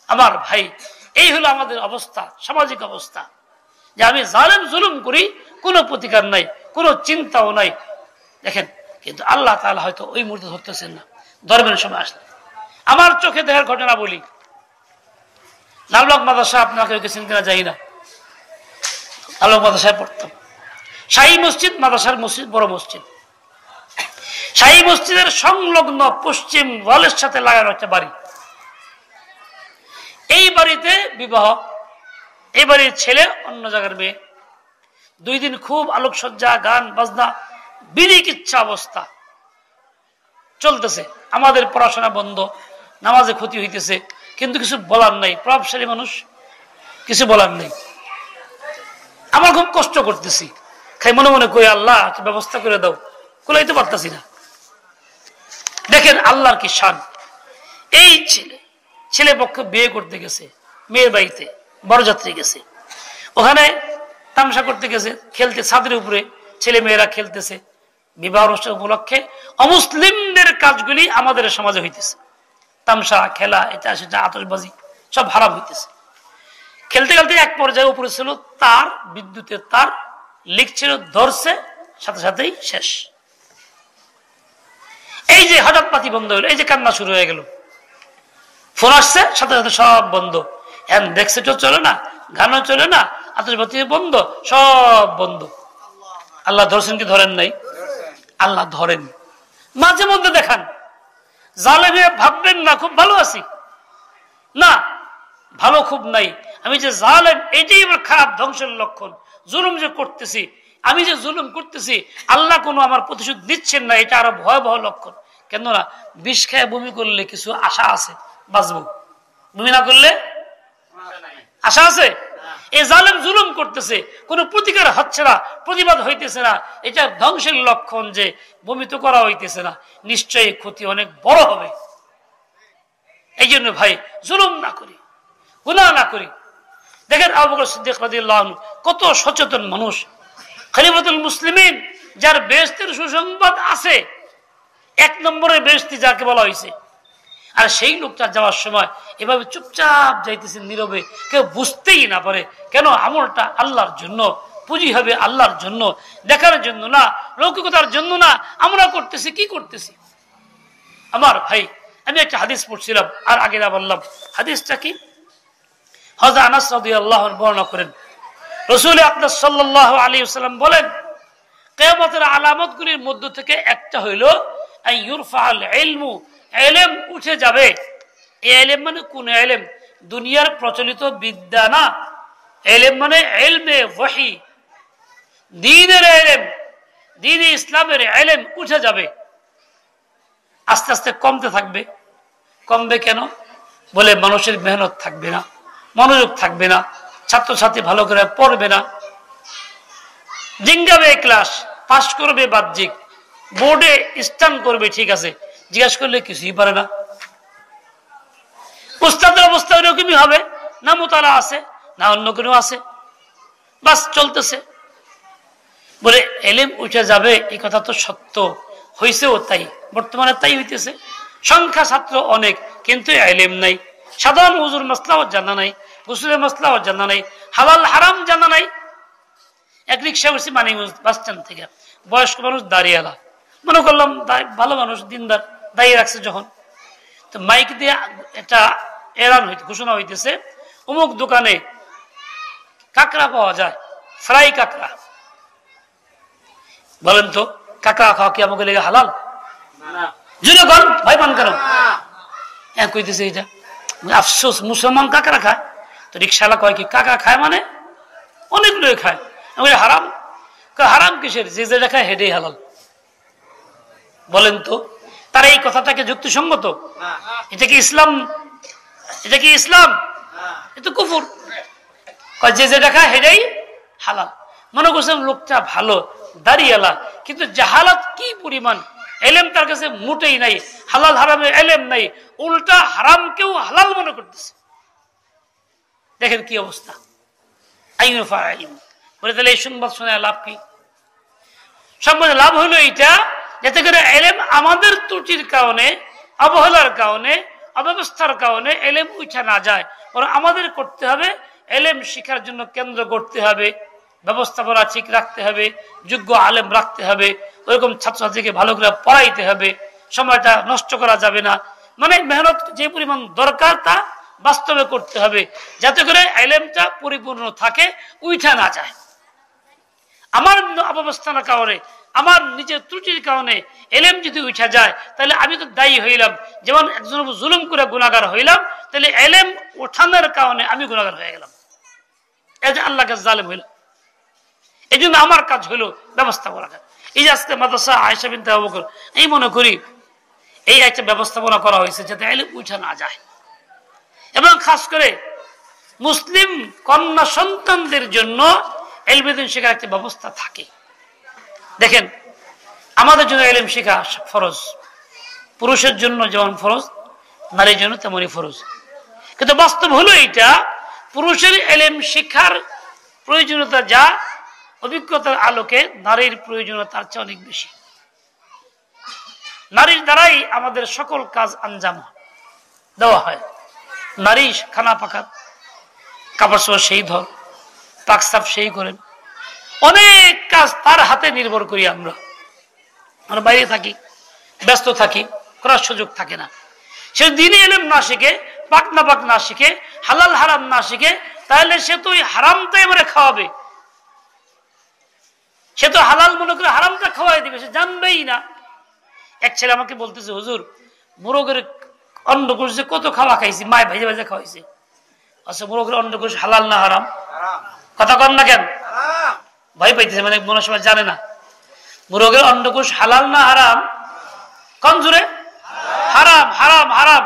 আমার ভাই, এই হলো আমাদের অবস্থা, সামাজিক অবস্থা, যে আমি জালেম জুলুম করি, কোনো প্রতিকার নাই, কোনো চিন্তাও নাই। দেখেন, কিন্তু আল্লাহ তাআলা হয়তো ওই মুহূর্তে ধরতেছেন না, ধর্মের সময় আসলে। আমার চোখে দেখার ঘটনা বলি, লালবাগ মাদ্রাসা আপনাকে গেছেন কিনা জানি না, লালবাগ মাদ্রাসায় পড়তাম। শাহী মসজিদ মাদ্রাসার মসজিদ, বড় মসজিদ। শাহী মসজিদের সংলগ্ন পশ্চিম ওয়ালের সাথে লাগানো একটা বাড়ি। এই বাড়িতে বিবাহ, এই বাড়ির ছেলে অন্য জায়গার মেয়ে। 2 দিন খুব আলোকসজ্জা, গান বাজনা, বিড়ি কিচ্ছা অবস্থা চলতেছে। আমাদের পড়াশোনা বন্ধ, নামাজে ক্ষতি হইতেছে, কিন্তু কিছু বলার নাই, প্রভাবশালী মানুষ, কিছু বলার নেই। আমার খুব কষ্ট করতেছি, খাই মনে মনে কই আল্লাহ ব্যবস্থা করে দাও, কুলাইতে পারতেছি না। দেখেন আল্লাহর কি শান। এই ছেলে পক্ষ বিয়ে করতে গেছে, মেয়ের বাড়িতে বরযাত্রী গেছে, ওখানে তামসা করতে গেছে, খেলতে, ছাদের উপরে ছেলে মেয়েরা খেলতেছে। বিবাহ অনুষ্ঠান উপলক্ষে অমুসলিমদের কাজগুলি আমাদের সমাজে হইতেছে, তামসা, খেলা, এটা সেটা, আতশবাজি, সব হারাম হইতেছে। খেলতে খেলতে এক পর্যায়ে উপরে ছিল তার, বিদ্যুতের তার লিক ছিল, ধরছে, সাথে সাথেই শেষ। এই যে হঠাৎ পাতি বন্ধ হলো, এই যে কান্না শুরু হয়ে গেল, ফোন আসছে, সাথে সাথে সব বন্ধ। এখন দেখছেও চলে না, গানও চলে না, আতশবাজি বন্ধ, সব বন্ধ। আল্লাহ ধরছেন কি ধরেন নাই? আল্লাহ ধরেন। মাঝে মধ্যে দেখান, জালেমে ভাববেন না খুব ভালো আছি, না, ভালো খুব নাই, আমি যে জালেম, এটাই আমার খারাপ, ধ্বংসের লক্ষণ। জুলুম যে করতেছি, আমি যে জুলুম করতেছি, আল্লাহ কোনো আমার প্রতিশোধ দিচ্ছেন না, এটা আরো ভয়াবহ লক্ষণ। কেননা বিষ খেয়ে বমি করলে কিছু আশা আছে, বাঁচবো, বমি না করলে আশা আছে। এই জালেম জুলুম করতেছে, কোনো প্রতিকার হচ্ছে না, প্রতিবাদ হইতেছে না, এটা ধ্বংসের লক্ষণ যে বমি তো করা হইতেছে না, নিশ্চয়ই ক্ষতি অনেক বড় হবে। এই জন্য ভাই জুলুম না করি, গুনাহ না করি। দেখেন আবু বকর সিদ্দিক রাদিয়াল্লাহু আনহু কত সচেতন মানুষ, খলিফাতুল মুসলিমিন, যার বেহেশতের সুসংবাদ আছে, 1 নম্বরের বেহেশতি যাকে বলা হয়েছে। আর সেই লোকটা যাওয়ার সময় এভাবে চুপচাপ যাইতেছেন, নীরবে, কেউ বুঝতেই না পারে। কেন? আমলটা আল্লাহর জন্য, পুঁজি হবে আল্লাহর জন্য, দেখার জন্য না, লৌকিকতার জন্য না। আমরা করতেছি কি করতেছি? আমার ভাই, আমি একটা হাদিস পড়ছিলাম, আর আগে না বললাম হাদিসটা কি, হযরত আনাস রাদিয়াল্লাহু আনহু বর্ণনা করেন, রাসূল আকরাম সাল্লাল্লাহু আলাইহি ওয়াসাল্লাম বলেন, কিয়ামতের আলামতগুলির মধ্য থেকে একটা হইল আইয়ুরফাল ইলমু, ইলম উঠে যাবে। এই ইলম মানে কোন ইলম? দুনিয়ার প্রচলিত বিদ্যা না, ইলম মানে ইলমে ওহী, দ্বীনের ইলম, দ্বীন ইসলামের ইলম উঠে যাবে, আস্তে আস্তে কমতে থাকবে। কমবে কেন? বলে মানুষের মেহনত থাকবে না, মনোযোগ থাকবে না, ছাত্রছাত্রী ভালো করে পড়বে না, জিঙ্গাবে ক্লাস, পাস করবে বাহ্যিক, বোর্ডে স্টান করবে, ঠিক আছে, জিজ্ঞাসা করলে কিছুই পারে না। উস্তাদের অবস্থা ওইরকমই হবে, না মুতালা আছে, না অন্য কোনো আছে, বাস চলতেছে। বলে ইলম উঠে যাবে, এই কথা তো সত্য, হয়েছেও তাই, বর্তমানে তাই হইতেছে। সংখ্যা ছাত্র অনেক, কিন্তু ইলম নাই। সাধারণ হুজুর মাসলাও জানা নাই, গোসলের মাসলাও জানা নাই, হালাল হারাম জানা নাই। এক রিক্সা করছি মানিকগঞ্জ বাস স্ট্যান্ড থেকে, বয়স্ক মানুষ দাঁড়িয়েলা, মনে করলাম ভালো মানুষ, দিনদার, দাঁড়িয়ে রাখছে যখন, তো মাইক দিয়ে একটা এলান হইতে, ঘোষণা হইতেছে, অমুক দোকানে কাঁকড়া পাওয়া যায়, ফ্রাই কাঁকড়া। বলেন তো, কাঁকড়া খাওয়া কি আমাকে লেগে হালাল? জুড়ে কর, ভয় পান কেন? কইতেছে এটা আফসোস, মুসলমান কাঁকড়া খায়। তো রিক্সাওয়ালা কয় কি কাঁকড়া খায় মানে? অনেকগুলোই খায়। আমি হারাম? হারাম কিসের? যে যেটা খায় হেডেই হালাল। বলেন তো, তার এই কথাটাকে যুক্তিসঙ্গত? এটা কি ইসলাম? এটা কি ইসলাম? এটা কুফর। যে যেটা খায় সেটাই হালাল। মনে করছেন লোকটা ভালো দাঁড়িয়েলা, কিন্তু জাহালাত কি পরিমাণ, এলেম তার কাছে মোটেই নাই, হালাল হারামের এলেম নাই, উল্টা হারামকেও হালাল মনে করতেছে। দেখেন কি অবস্থা। বলে তাহলে এই সংবাদ শুনে লাভ কি? সংবাদ লাভ হলো এইটা, যাতে করে এলেম আমাদের ত্রুটির কারণে, অবহেলার কারণে, অব্যবস্থার কারণে এলেম উঠা না যায়। বরং আমাদের করতে হবে, এলেম শিক্ষার জন্য কেন্দ্র করতে হবে, ব্যবস্থাপনা ঠিক রাখতে হবে, যোগ্য আলেম রাখতে হবে, ওইরকম ছাত্রছাত্রীকে ভালো করে পড়াইতে হবে, সময়টা নষ্ট করা যাবে না। মানে মেহনত যে পরিমাণ দরকার তা বাস্তবে করতে হবে, যাতে করে এলেমটা পরিপূর্ণ থাকে, উঠা না যায়। আমার অবস্থানের কারণে, আমার নিজের ত্রুটির কারণে এলেম যদি উঠা যায়, তাহলে আমি তো দায়ী হইলাম। যেমন একজন জুলুম করে গুনাহগার হইলাম, তাহলে এলেম ওঠানোর কারণে আমি গুনাহগার হয়ে গেলাম, এই যে আল্লাহকে জালেম হইলাম। এই জন্য আমার কাজ হইলো ব্যবস্থাপনা। এই যে আজকে মাদ্রাসা আয়েশা বিনতে আবু বকর, এই মনে করি এই একটা ব্যবস্থাপনা করা হয়েছে যাতে এলেম উঠা না যায়, এবং খাস করে মুসলিম কন্যা সন্তানদের জন্য এলমেদিন শেখার একটা ব্যবস্থা থাকে। দেখেন, আমাদের জন্য এলেম শেখা ফরজ, পুরুষের জন্য যেমন ফরজ, নারীর জন্য তেমনই ফরজ। কিন্তু বাস্তব হলো এইটা, পুরুষের এলেম শিক্ষার প্রয়োজনীয়তা যা, অভিজ্ঞতার আলোকে নারীর প্রয়োজনীয়তার চেয়ে অনেক বেশি। নারীর দ্বারাই আমাদের সকল কাজ আঞ্জাম দেওয়া হয়। নারী খানা পাকা, কাপড় চোপড় সেই ধর, পাক সাফ সেই করেন, অনেক কাজ তার হাতে নির্ভর করি। আমরা বাইরে থাকি, ব্যস্ত থাকি, করার সুযোগ থাকে না। সে দিনে এলেম না শিখে, পাক না পাক না শিখে, হালাল হারাম না শিখে, তাহলে সে তো ওই হারামটাই এবারে খাওয়াবে। সে তো হালাল মনে করে হারামটা খাওয়াই দিবে, সে জানবেই না। এক ছেলে আমাকে বলতেছে, হুজুর মোরগের অন্ডকোষ যে কত খাওয়া খাইছি, মায় ভেজে ভেজে খাওয়াইছে। আচ্ছা, মোরগের অন্ডকোষ হালাল না হারাম? কথা কন না কেন? ভয় পাইতেছে, মানে মনে সময় জানে না। মোরগের অন্ডকোষ হালাল না হারাম? কন জুড়ে? হারাম, হারাম, হারাম।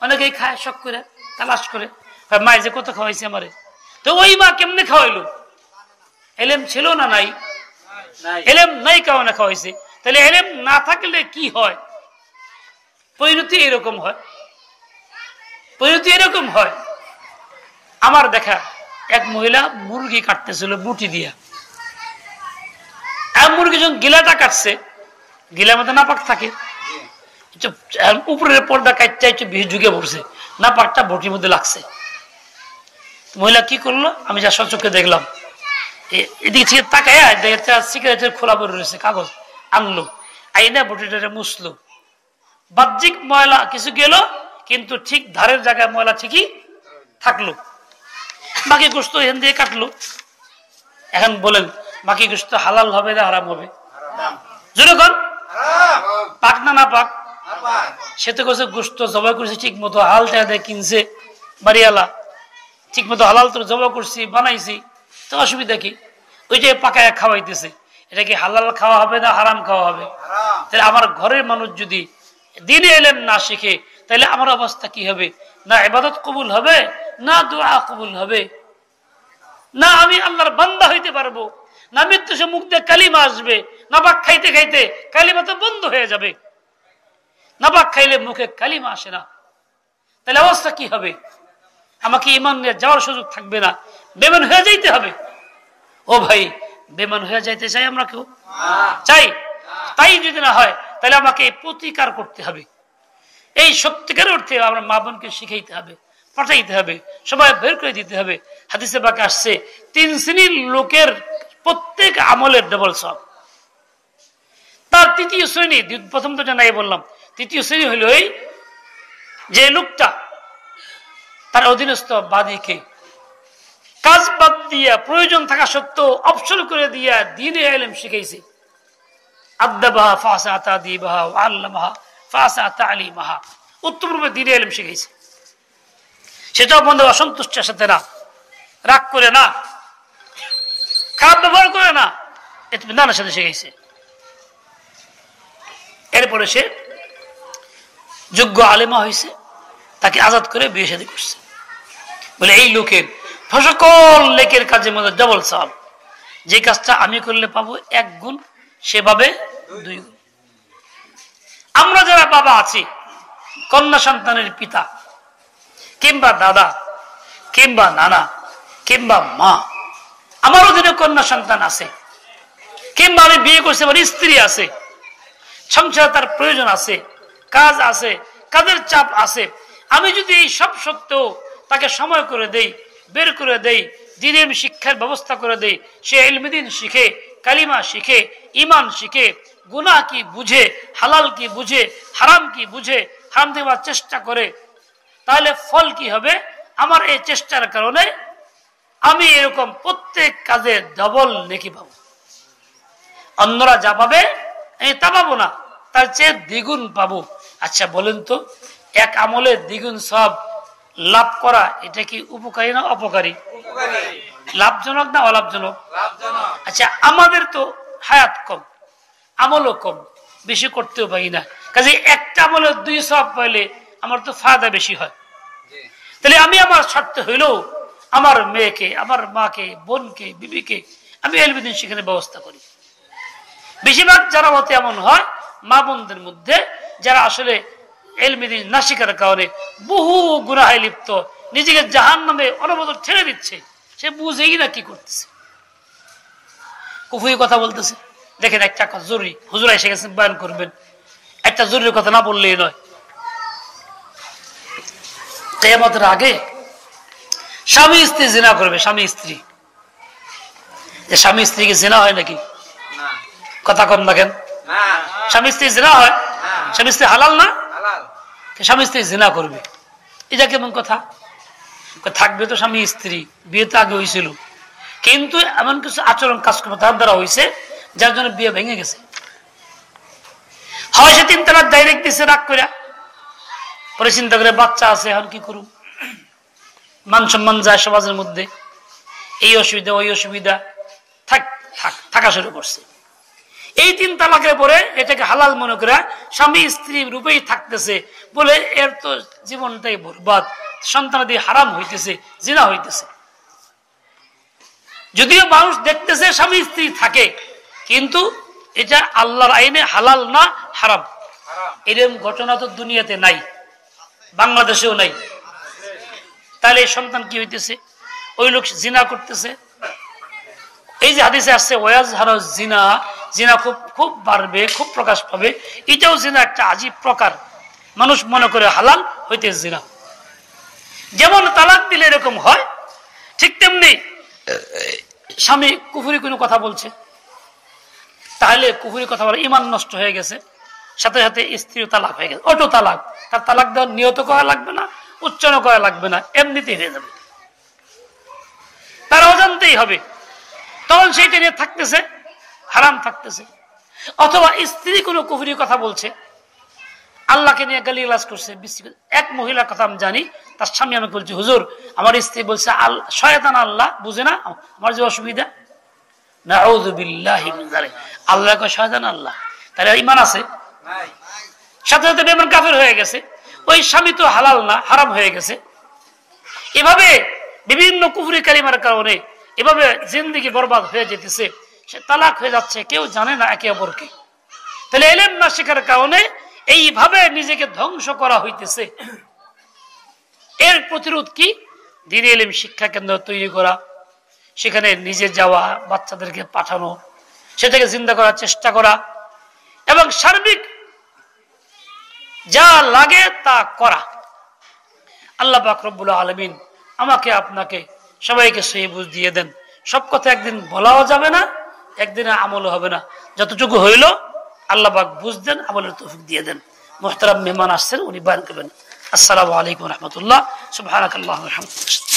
অনেকেই খায় শখ করে, তালাশ করে, মায় যে কত খাওয়াইছে আমারে। তো ওই মা কেমনে খাওয়াইলো? এলেম ছিল না নাই? এলেম নাই কারণে খাওয়াইছে। তাহলে এলেম না থাকলে কি হয়? পরিণতি এরকম হয়, পরিণতি এরকম হয়। আমার দেখা এক মহিলা মুরগি কাটতেছিল বুটি দিয়া। মুরগি যখন গিলাটা কাটছে, গিলার মধ্যে নাপাক থাকে, উপরের পর্দা কাটতে একটু ঢুকে পড়ছে, নাপাকটা বটির মধ্যে লাগছে। মহিলা কি করলো, আমি যা সচক্ষে দেখলাম, এদিকে থেকে তাকায় সিগারেটের খোলা পড়ে রয়েছে, কাগজ আনলো, আইনা বটিটা মুছলো। বাহ্যিক ময়লা কিছু গেল, কিন্তু ঠিক ধারের জায়গায় ময়লা ঠিকই থাকলো। বাকি গোস্ত এখান দিয়ে কাটলো। এখন বলেন, বাকি গোস্ত হালাল হবে না হারাম হবে? যেরকম পাক না না পাক? সে তো করছে গোস্ত জবাই করছে ঠিক মতো, হাল টাকা কিনছে বাড়িওয়ালা, ঠিক মতো হালাল তো জবাই করছি, বানাইছি, তো অসুবিধা কি? ওইটাই পাকায় খাওয়াইতেছে। এটা কি হালাল খাওয়া হবে না হারাম খাওয়া হবে? তাহলে আমার ঘরের মানুষ যদি দিনে এলেম না শিখে, তাহলে আমার অবস্থা কি হবে? না ইবাদত কবুল হবে, না দোয়া কবুল হবে, না আমি আল্লাহর বান্দা হইতে পারবো, না মৃত্যু সে মুখ দিয়ে কালিমা আসবে। নাপাক খাইতে খাইতে কালিমা তো বন্ধ হয়ে যাবে। নাপাক খাইলে মুখে কালিমা আসে না, তাহলে অবস্থা কি হবে? আমাকে ইমান নিয়ে যাওয়ার সুযোগ থাকবে না, বেমান হয়ে যাইতে হবে। ও ভাই, বেমান হয়ে যাইতে চাই আমরা কেউ? চাই? তাই যদি না হয়, তাহলে আমাকে প্রতিকার করতে হবে। এই সত্যিকার অর্থে আমরা মা বোনকে শিখাইতে হবে, পাঠাইতে হবে, সবাই বের করে দিতে হবে। হাদিসে পাকে আসছে, 3 শ্রেণীর লোকের প্রত্যেক আমলের ডবল সওয়াব। তার তৃতীয় শ্রেণী, প্রথম তো নাই বললাম, তৃতীয় শ্রেণী হইল এই যে লোকটা তার অধীনস্থ বাদীকে কাজ বাদ দিয়া, প্রয়োজন থাকা সত্ত্বেও অবসর করে দিয়া দ্বীনে ইলম শিখাইছে। আদাবাহা ফাসা তাদিবাহা ওয়া আল্লামাহা ফাসা তালিমাহা, উত্তম রূপে দ্বীনে ইলম শিখাইছে। সেটাও বন্ধু অসন্তুষ্টের সাথে না, রাগ করে না, খারাপ ব্যবহার করে না, ইতমিনানের সাথে শিখাইছে। এরপরে সে যোগ্য আলেমা হয়েছে, তাকে আজাদ করে বিয়ে শাদী করছে। বলে এই লোকের সকল লেকের কাজের মধ্যে ডবল সওয়াব, যে কাজটা আমি করলে পাবো 1 গুণ, সে পাবে 2 গুণ। আমরা যারা বাবা আছি, কন্যা সন্তানের পিতা কিংবা দাদা কিংবা নানা কিংবা মা, আমার অধীনে কন্যা সন্তান আছে, কিংবা আমি বিয়ে করছি, আমার স্ত্রী আছে, সংসারে তার প্রয়োজন আছে, কাজ আছে, কাজের চাপ আছে, আমি যদি এই সব সত্ত্বেও তাকে সময় করে দেই, বের করে দেই, দ্বীনের শিক্ষার ব্যবস্থা করে দেই, সে ইলমে-দ্বীন শিখে, কালিমা শিখে, ঈমান শিখে, গুনাহ কি বুঝে, হালাল কি বুঝে, হারাম কি বুঝে, হারাম থেকে বাঁচার চেষ্টা করে, তাহলে ফল কি হবে? আমার এই চেষ্টার কারণে আমি এরকম প্রত্যেক কাজে ডবল নেকি পাবো। অন্যরা যা পাবে আমি তা পাবো না, তার চেয়ে দ্বিগুণ পাবো। আচ্ছা বলেন তো, এক আমলে দ্বিগুণ সওয়াব লাভ করা, এটা কি উপকারী না অপকারী? লাভজনক না অলাভজনক? আচ্ছা, আমাদের তো হায়াত কম, আমলও কম, বেশি করতেও পারি না, কাজে একটা আমলে 2 সওয়াব পাইলে আমার তো ফায়দা বেশি হয়। তাহলে আমি আমার স্বার্থ হইলেও আমার মেয়েকে, আমার মাকে, বোনকে, বিবিকে আমি ইলমে-দ্বীন শিখানোর ব্যবস্থা করি। বেশিরভাগ যারা মতে এমন হয়, মা বোনদের মধ্যে যারা আসলে ইলমে-দ্বীন না শিখার কারণে বহু গুনাহে লিপ্ত, নিজেকে জাহান্নামে অনবরত ঠেলে দিচ্ছে, সে বুঝেই না কি করতেছে, কুফরি কথা বলতেছে। দেখেন, একটা কথা জরুরি, হুজুর এসে গেছেন বয়ান করবেন, একটা জরুরি কথা না বললেই নয়। কিয়ামতের আগে স্বামী স্ত্রী জিনা করবে, স্বামী স্ত্রী। স্বামী স্ত্রীকে জিনা হয় নাকি? কথা কম দেখেন, স্বামী স্ত্রী জিনা হয়? স্বামী স্ত্রী হালাল না? স্বামী স্ত্রী জিনা করবে, এটা কেমন কথা? থাকবে তো স্বামী স্ত্রী, বিয়ে তো আগে হয়েছিল, কিন্তু এমন কিছু আচরণ কাজকর্ম তার দ্বারা হয়েছে যার জন্য বিয়ে ভেঙে গেছে। হয় সে 3 তালাক ডাইরেক্ট দিচ্ছে রাগ করে, পরে চিন্তা করে বাচ্চা আছে, এখন কি করুম, মান সম্মান যায় সমাজের মধ্যে, এই অসুবিধা ওই অসুবিধা, থাকা শুরু করছে। এই 3 তালাকের পরে এটাকে হালাল মনে করে স্বামী স্ত্রী রূপেই থাকতেছে, বলে এর তো জীবনটাই বরবাদ, সন্তানাদি হারাম হইতেছে, জিনা হইতেছে। যদিও মানুষ দেখতেছে স্বামী স্ত্রী থাকে, কিন্তু এটা আল্লাহর আইনে হালাল না হারাম। এরকম ঘটনা তো দুনিয়াতে নাই, বাংলাদেশেও নাই। তাহলে এই সন্তান কি হইতেছে? ওই লোক জিনা করতেছে। এই যে হাদিসে আসছে ওয়াজহারু জিনা, জিনা খুব খুব বাড়বে, খুব প্রকাশ পাবে, এটাও জিনা একটা আজীব প্রকার, মানুষ মনে করে হালাল হইতে জিনা। যেমন তালাক দিলে এরকম হয়, ঠিক তেমনি স্বামী কুফরি কোনো কথা বলছে, তাহলে কুফরি কথা বলে ঈমান নষ্ট হয়ে গেছে, সাথে সাথে স্ত্রীও তালাক হয়ে গেছে, অটো তালাক। তার তালাক দেওয়ার নিয়ত করা লাগবে না, উচ্চারণ করা লাগবে না, এমনিতেই হয়ে যাবে, তার অজান্তেই হবে। তখন সেইটা নিয়ে থাকতেছে, হারাম থাকতেছে। অথবা স্ত্রী কোনো কুফরি কথা বলছে, আল্লাহকে নিয়ে গালিগালাজ করছে। এক মহিলার কথা আমি জানি, তার স্বামী আমি বলছি, হুজুর আমার স্ত্রী বলছে শয়তান আল্লাহ, বুঝে না আমার যে অসুবিধা, নাউযু বিল্লাহি মিন যালিক, আল্লাহ কয় শয়তান আল্লাহ, তাহলে ঈমান আছে? সাথে সাথে বেঈমান কাফের হয়ে গেছে, ওই স্বামী তো হালাল না, হারাম হয়ে গেছে। এভাবে বিভিন্ন কুফরি কালিমার কারণে এভাবে জিন্দেগি বরবাদ হয়ে যেতেছে, সে তালাক হয়ে যাচ্ছে, কেউ জানে না একে অপরকে। তাহলে ইলম না শেখার কারণে এইভাবে নিজেকে ধ্বংস করা হইতেছে। এর প্রতিরোধ কি? দ্বীনি ইলম শিক্ষা কেন্দ্র তৈরি করা, সেখানে নিজে যাওয়া, বাচ্চাদেরকে পাঠানো, সেটাকে জিন্দা করার চেষ্টা করা, এবং সার্বিক যা লাগে তা করা। আল্লাহ পাক রব্বুল আলামিন আমাকে আপনাকে সবাইকে সহি বুঝ দিয়ে দেন। সব কথা একদিন বলাও যাবে না, একদিনে আমল হবে না, যতটুকু হইল আল্লাহ পাক বুঝ দেন, আমলের তৌফিক দিয়ে দেন। মুহতারাম মেহমান আসছেন, উনি বয়ান করবেন। আসসালামু আলাইকুম ওয়া রাহমাতুল্লাহ। সুবহানাকাল্লাহুম্মা ওয়া বিহামদিকা।